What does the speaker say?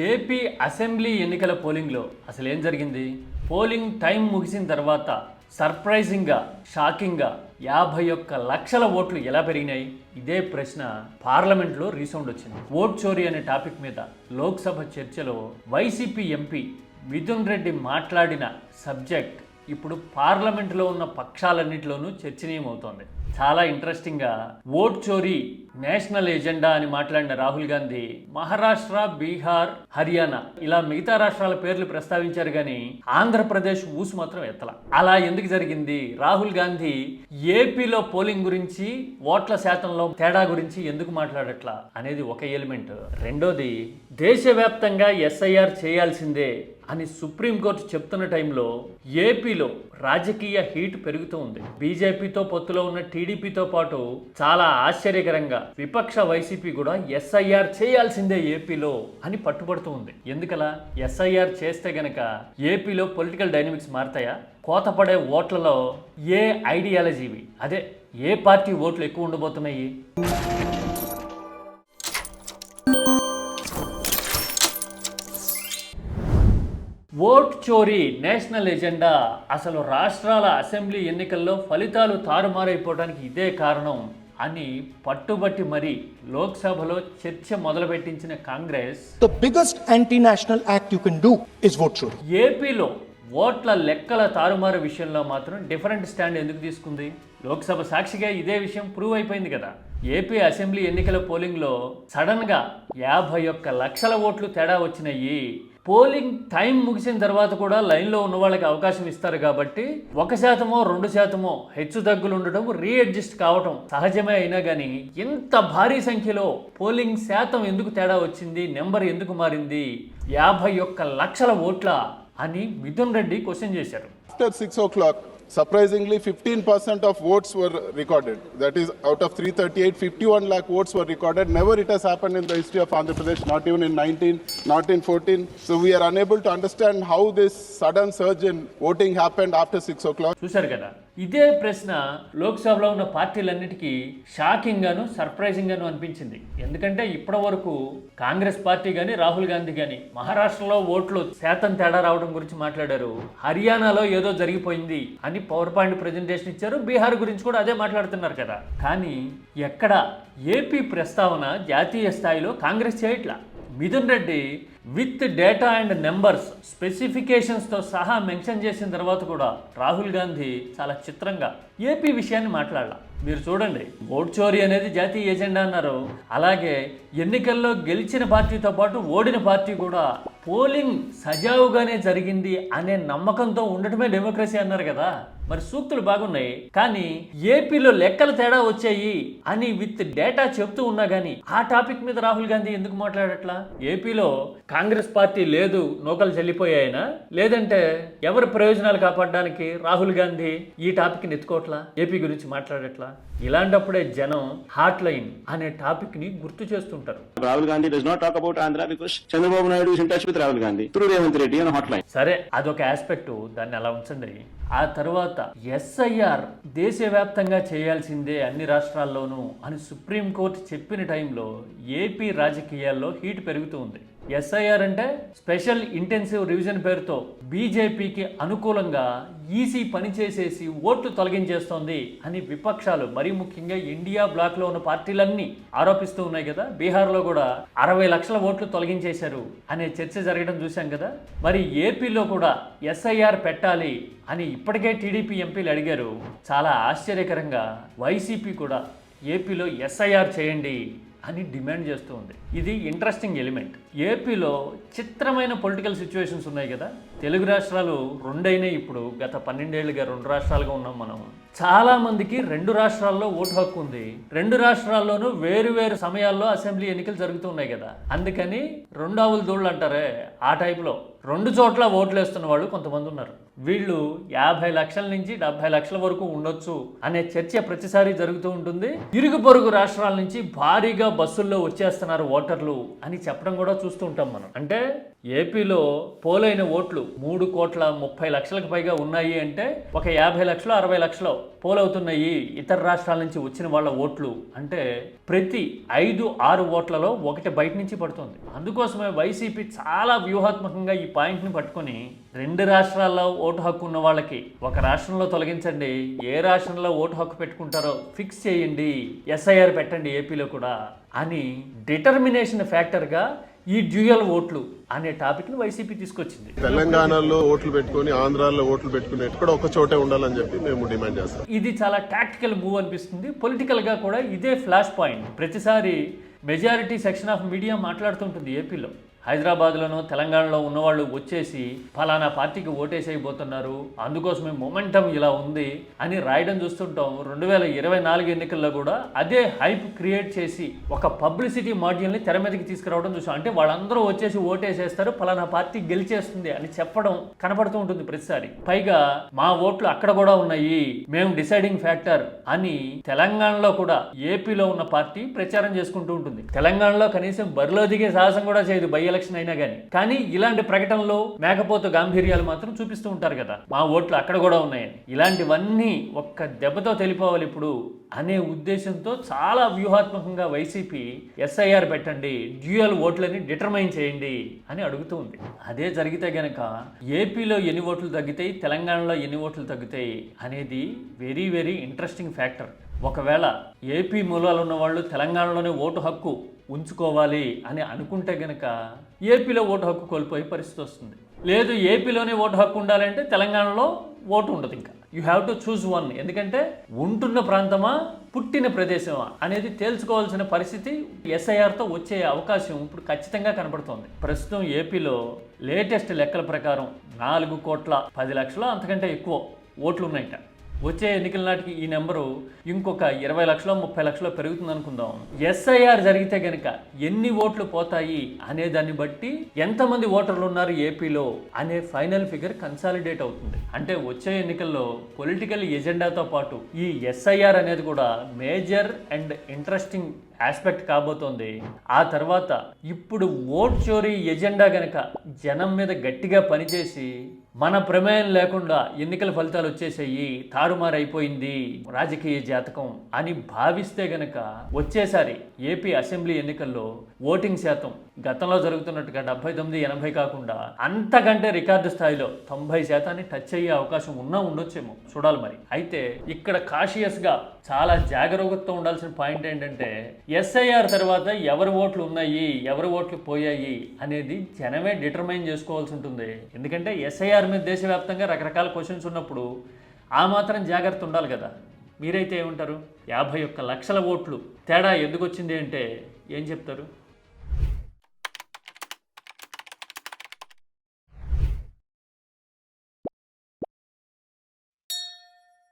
AP assembly ఎన్నికల పోలింగ్లో అసలు ఏం జరిగింది? పోలింగ్ టైం ముగిసిన తర్వాత సర్ప్రైజింగ్గా, షాకింగ్గా 51 లక్షల ఓట్లు ఎలా పెరిగినాయి? ఇదే ప్రశ్న పార్లమెంట్లో రీసౌండ్ వచ్చింది. ఓట్ చోరీ అనే టాపిక్ మీద లోక్సభ చర్చలో వైసీపీ ఎంపీ మిథున్ రెడ్డి మాట్లాడిన సబ్జెక్ట్ ఇప్పుడు పార్లమెంట్లో ఉన్న పక్షాలన్నింటిలోనూ చర్చనీయమవుతోంది. చాలా ఇంట్రెస్టింగ్గా ఓట్ చోరీ నేషనల్ ఎజెండా అని మాట్లాడిన రాహుల్ గాంధీ మహారాష్ట్ర, బీహార్, హర్యానా ఇలా మిగతా రాష్ట్రాల పేర్లు ప్రస్తావించారు కానీ ఆంధ్రప్రదేశ్ ఊసు మాత్రం ఎత్తల. అలా ఎందుకు జరిగింది? రాహుల్ గాంధీ ఏపీలో పోలింగ్ గురించి, ఓట్ల శాతంలో తేడా గురించి ఎందుకు మాట్లాడట్లా అనేది ఒక ఎలిమెంట్. రెండోది, దేశవ్యాప్తంగా ఎస్ఐఆర్ చేయాల్సిందే అని సుప్రీంకోర్టు చెప్తున్న టైంలో ఏపీలో రాజకీయ హీట్ పెరుగుతూ ఉంది. బీజేపీతో పొత్తులో ఉన్న టీడీపీతో పాటు చాలా ఆశ్చర్యకరంగా విపక్ష వైసీపీ కూడా ఎస్ఐఆర్ చేయాల్సిందే ఏపీలో అని పట్టుబడుతూ ఉంది. ఎందుకలా? ఎస్ఐఆర్ చేస్తే గనక ఏపీలో పొలిటికల్ డైనమిక్స్ మారతాయా? కోతపడే ఓట్లలో ఏ ఐడియాలజీవి, అదే ఏ పార్టీ ఓట్లు ఎక్కువ ఉండబోతున్నాయి? ఓట్ చోరీ నేషనల్ ఎజెండా. అసలు రాష్ట్రాల అసెంబ్లీ ఎన్నికల్లో ఫలితాలు తారుమారైపోవడానికి ఇదే కారణం అని పట్టుబట్టి మరి లోక్సభలో చర్చ మొదలుపెట్టించిన Congress, The biggest anti-national act you can do is vote chory. ఏపీలో ఓట్ల లెక్కల తారుమారు విషయంలో మాత్రం డిఫరెంట్ స్టాండ్ ఎందుకు తీసుకుంది? లోక్సభ సాక్షిగా ఇదే విషయం ప్రూవ్ అయిపోయింది కదా. ఏపీ అసెంబ్లీ ఎన్నికల పోలింగ్లో సడన్గా 51 లక్షల ఓట్లు తేడా వచ్చినాయి. పోలింగ్ టైం ముగిసిన తర్వాత కూడా లైన్లో ఉన్న వాళ్ళకి అవకాశం ఇస్తారు కాబట్టి 1%, 2% హెచ్చు తగ్గులు ఉండటం, రీఅడ్జస్ట్ కావటం సహజమే. అయినా కానీ ఇంత భారీ సంఖ్యలో పోలింగ్ శాతం ఎందుకు తేడా వచ్చింది? నెంబర్ ఎందుకు మారింది? 51 లక్షల ఓట్ల అని మిథున్ రెడ్డి క్వశ్చన్ చేశారు. After 6 o'clock, surprisingly 15% of votes were recorded. That is, out of 338, 51 lakh votes were recorded. Never it has happened in the history of Andhra Pradesh, not even in 19, not in 14. So we are unable to understand how this sudden surge in voting happened after 6 o'clock. చూశారు కదా, ఇదే ప్రశ్న లోక్సభలో ఉన్న పార్టీలన్నిటికీ shocking గాను, surprising గాను అనిపించింది. ఎందుకంటే ఇప్పటి వరకు కాంగ్రెస్ పార్టీ కానీ, రాహుల్ గాంధీ కానీ మహారాష్ట్రలో ఓట్లు శాతం తేడా రావడం గురించి మాట్లాడారు. హర్యానాలో ఏదో జరిగిపోయింది అని పవర్ పాయింట్ ప్రెజెంటేషన్ ఇచ్చారు. బీహార్ గురించి కూడా అదే మాట్లాడుతున్నారు కదా. కానీ ఎక్కడ ఏపీ ప్రస్తావన జాతీయ స్థాయిలో కాంగ్రెస్ చేయట్లా. Mithun Reddy with data and numbers, స్పెసిఫికేషన్స్తో సహా మెన్షన్ చేసిన తర్వాత కూడా రాహుల్ గాంధీ చాలా చిత్రంగా ఏపీ విషయాన్ని మాట్లాడాల. మీరు చూడండి, ఓట్ చోరీ అనేది జాతీయ ఎజెండా అన్నారు. అలాగే ఎన్నికల్లో గెలిచిన పార్టీతో పాటు ఓడిన పార్టీ కూడా పోలింగ్ సజావుగానే జరిగింది అనే నమ్మకంతో ఉండటమే డెమోక్రసీ అన్నారు కదా. మరి సూక్తులు బాగున్నాయి, కానీ ఏపీలో లెక్కలు తేడా వచ్చాయి అని విత్ డేటా చెప్తూ ఉన్నా కానీ ఆ టాపిక్ మీద రాహుల్ గాంధీ ఎందుకు మాట్లాడట్లా? ఏపీలో కాంగ్రెస్ పార్టీ లేదు, నూకలు చెల్లిపోయాయినా, లేదంటే ఎవరి ప్రయోజనాలు కాపాడడానికి రాహుల్ గాంధీ ఈ టాపిక్ నెత్తుకోవట్లా, ఏపీ గురించి మాట్లాడట్లా? ఇలాంటప్పుడే జనం హాట్ లైన్ అనే టాపిక్ ని గుర్తు చేస్తుంటారు. Rahul Gandhi does not talk about Andhra because Chandrababu Naidu is in touch with Rahul Gandhi through Revanth Reddy on a hotline. సరే, అదొక ఆస్పెక్ట్, దాన్ని అలా ఉంచండి. ఆ తర్వాత ఎస్ఐఆర్ దేశవ్యాప్తంగా చేయాల్సిందే అన్ని రాష్ట్రాల్లోనూ అని సుప్రీంకోర్టు చెప్పిన టైంలో ఏపీ రాజకీయాల్లో హీట్ పెరుగుతూ ఉంది. ఎస్ఐఆర్ అంటే స్పెషల్ ఇంటెన్సివ్ రివిజన్ పేరుతో బీజేపీకి అనుకూలంగా ఈసీ పనిచేసేసి ఓట్లు తొలగించేస్తోంది అని విపక్షాలు, మరీ ముఖ్యంగా ఇండియా బ్లాక్లో ఉన్న పార్టీలన్నీ ఆరోపిస్తూ ఉన్నాయి కదా. బీహార్లో కూడా 60 లక్షల ఓట్లు తొలగించేశారు అనే చర్చ జరగడం చూశాం కదా. మరి ఏపీలో కూడా ఎస్ఐఆర్ పెట్టాలి అని ఇప్పటికే టీడీపీ ఎంపీలు అడిగారు. చాలా ఆశ్చర్యకరంగా వైసీపీ కూడా ఏపీలో ఎస్ఐఆర్ చేయండి అని డిమాండ్ చేస్తూ ఉంది. ఇది ఇంట్రెస్టింగ్ ఎలిమెంట్. ఏపీలో చిత్రమైన పొలిటికల్ సిచ్యువేషన్స్ ఉన్నాయి కదా. తెలుగు రాష్ట్రాలు రెండైనాయి. ఇప్పుడు గత 12 ఏళ్ళుగా 2 రాష్ట్రాలుగా ఉన్నాం మనం. చాలా మందికి 2 రాష్ట్రాల్లో ఓటు హక్కు ఉంది. 2 రాష్ట్రాల్లోనూ వేరు వేరు సమయాల్లో అసెంబ్లీ ఎన్నికలు జరుగుతూ ఉన్నాయి కదా. అందుకని 2 ఆవుల దూళ్ళు అంటారే, ఆ టైప్లో 2 చోట్ల ఓట్లు వేస్తున్న వాళ్ళు కొంతమంది ఉన్నారు. వీళ్ళు 50 లక్షల నుంచి 70 లక్షల వరకు ఉండొచ్చు అనే చర్చ ప్రతిసారి జరుగుతూ ఉంటుంది. ఇరుగు పొరుగు రాష్ట్రాల నుంచి భారీగా బస్సుల్లో వచ్చేస్తున్నారు ఓటర్లు అని చెప్పడం కూడా చూస్తూ ఉంటాం మనం. అంటే ఏపీలో పోలైన ఓట్లు 3,30,00,000కి పైగా ఉన్నాయి అంటే ఒక 50 లక్షలు 60 లక్షలు పోలవుతున్నాయి ఇతర రాష్ట్రాల నుంచి వచ్చిన వాళ్ళ ఓట్లు అంటే ప్రతి 5-6 ఓట్లలో ఒకటి బయట నుంచి పడుతుంది. అందుకోసమే వైసీపీ చాలా వ్యూహాత్మకంగా ఈ పాయింట్ని పట్టుకొని 2 రాష్ట్రాల్లో ఓటు హక్కు ఉన్న వాళ్ళకి ఒక రాష్ట్రంలో తొలగించండి, ఏ రాష్ట్రంలో ఓటు హక్కు పెట్టుకుంటారో ఫిక్స్ చేయండి, ఎస్ఐఆర్ పెట్టండి ఏపీలో కూడా అని డిటర్మినేషన్ ఫ్యాక్టర్గా ఈ డ్యూయల్ ఓట్లు అనే టాపిక్ ని వైసీపీ తీసుకొచ్చింది. తెలంగాణలో ఓట్లు పెట్టుకుని ఆంధ్రాలో ఓట్లు పెట్టుకుని ఎక్కడ ఒక చోటే ఉండాలని చెప్పి మేము డిమాండ్ చేస్తాం. ఇది చాలా టాక్టికల్ మూవ్ అనిపిస్తుంది. పొలిటికల్ గా కూడా ఇదే ఫ్లాష్ పాయింట్. ప్రతిసారి మెజారిటీ సెక్షన్ ఆఫ్ మీడియా మాట్లాడుతుంటుంది ఏపీలో. హైదరాబాద్లోనూ తెలంగాణలో ఉన్నవాళ్ళు వచ్చేసి ఫలానా పార్టీకి ఓటేసేయబోతున్నారు, అందుకోసమే మొమెంటం ఇలా ఉంది అని రాయడం చూస్తుంటాం. 2024 ఎన్నికల్లో కూడా అదే హైప్ క్రియేట్ చేసి ఒక పబ్లిసిటీ మాడ్యూల్ని తెర మీదకి తీసుకురావడం చూసాం. అంటే వాళ్ళందరూ వచ్చేసి ఓటేసేస్తారు, ఫలానా పార్టీ గెలిచేస్తుంది అని చెప్పడం కనపడుతూ ఉంటుంది ప్రతిసారి. పైగా మా ఓట్లు అక్కడ కూడా ఉన్నాయి, మేము డిసైడింగ్ ఫ్యాక్టర్ అని తెలంగాణలో కూడా ఏపీలో ఉన్న పార్టీ ప్రచారం చేసుకుంటూ ఉంటుంది. తెలంగాణలో కనీసం బరిలో దిగే సాహసం కూడా చేయదు బై ఎలక్షన్ అయినా కానీ ఇలాంటి ప్రకటనలో మేకపోతు గాంభీర్యాలు మాత్రం చూపిస్తూ ఉంటారు కదా, మా ఓట్లు అక్కడ కూడా ఉన్నాయని. ఇలాంటివన్నీ ఒక్క దెబ్బతో తెలిపోవాలి ఇప్పుడు అనే ఉద్దేశంతో చాలా వ్యూహాత్మకంగా వైసీపీ ఎస్ఐఆర్ పెట్టండి, డ్యూయల్ ఓట్లని డిటర్మైన్ చేయండి అని అడుగుతూ ఉంది. అదే జరిగితే గనక ఏపీలో ఎన్ని ఓట్లు తగ్గుతాయి, తెలంగాణలో ఎన్ని ఓట్లు తగ్గుతాయి అనేది వెరీ వెరీ ఇంట్రెస్టింగ్ ఫ్యాక్టర్. ఒకవేళ ఏపీ మూలాలు ఉన్న వాళ్ళు తెలంగాణలోనే ఓటు హక్కు ఉంచుకోవాలి అని అనుకుంటే గనక ఏపీలో ఓటు హక్కు కోల్పోయే పరిస్థితి వస్తుంది. లేదు ఏపీలోనే ఓటు హక్కు ఉండాలంటే తెలంగాణలో ఓటు ఉండదు. ఇంకా you have to choose one. ఎందుకంటే ఉంటున్న ప్రాంతమా పుట్టిన ప్రదేశమా అనేది తేల్చుకోవాల్సిన పరిస్థితి ఎస్ఐఆర్తో వచ్చే అవకాశం ఇప్పుడు ఖచ్చితంగా కనబడుతోంది. ప్రస్తుతం ఏపీలో లేటెస్ట్ లెక్కల ప్రకారం 4,10,00,000 అంతకంటే ఎక్కువ ఓట్లు ఉన్నాయట. వచ్చే ఎన్నికల నాటికి ఈ నెంబరు ఇంకొక 20 లక్షలు 30 లక్షలు పెరుగుతుంది అనుకుందాం. ఎస్ఐఆర్ జరిగితే గనక ఎన్ని ఓట్లు పోతాయి అనే దాన్ని బట్టి ఎంతమంది ఓటర్లు ఉన్నారు ఏపీలో అనే ఫైనల్ ఫిగర్ కన్సాలిడేట్ అవుతుంది. అంటే వచ్చే ఎన్నికల్లో పొలిటికల్ ఎజెండాతో పాటు ఈ ఎస్ఐఆర్ అనేది కూడా మేజర్ అండ్ ఇంట్రెస్టింగ్ ఆస్పెక్ట్ కాబోతోంది. ఆ తర్వాత ఇప్పుడు ఓట్ చోరీ ఎజెండా గనక జనం మీద గట్టిగా పనిచేసి మన ప్రమేయం లేకుండా ఎన్నికల ఫలితాలు వచ్చేసాయి, తారుమారైపోయింది రాజకీయ జాతకం అని భావిస్తే గనక వచ్చేసారి ఏపీ అసెంబ్లీ ఎన్నికల్లో ఓటింగ్ శాతం గతంలో జరుగుతున్నట్టుగా 79-80 కాకుండా అంతకంటే రికార్డు స్థాయిలో 90% టచ్ అయ్యే అవకాశం ఉండొచ్చేమో చూడాలి మరి. అయితే ఇక్కడ కాషియస్గా చాలా జాగరూకతతో ఉండాల్సిన పాయింట్ ఏంటంటే ఎస్ఐఆర్ తర్వాత ఎవరి ఓట్లు ఉన్నాయి ఎవరి ఓట్లు పోయాయి అనేది జనమే డిటర్మైన్ చేసుకోవాల్సి ఉంటుంది. ఎందుకంటే ఎస్ఐఆర్ మీద దేశవ్యాప్తంగా రకరకాల క్వశ్చన్స్ ఉన్నప్పుడు ఆ మాత్రం జాగ్రత్త ఉండాలి కదా. మీరైతే ఏమంటారు? 51 లక్షల ఓట్లు తేడా ఎందుకు వచ్చింది అంటే ఏం చెప్తారు?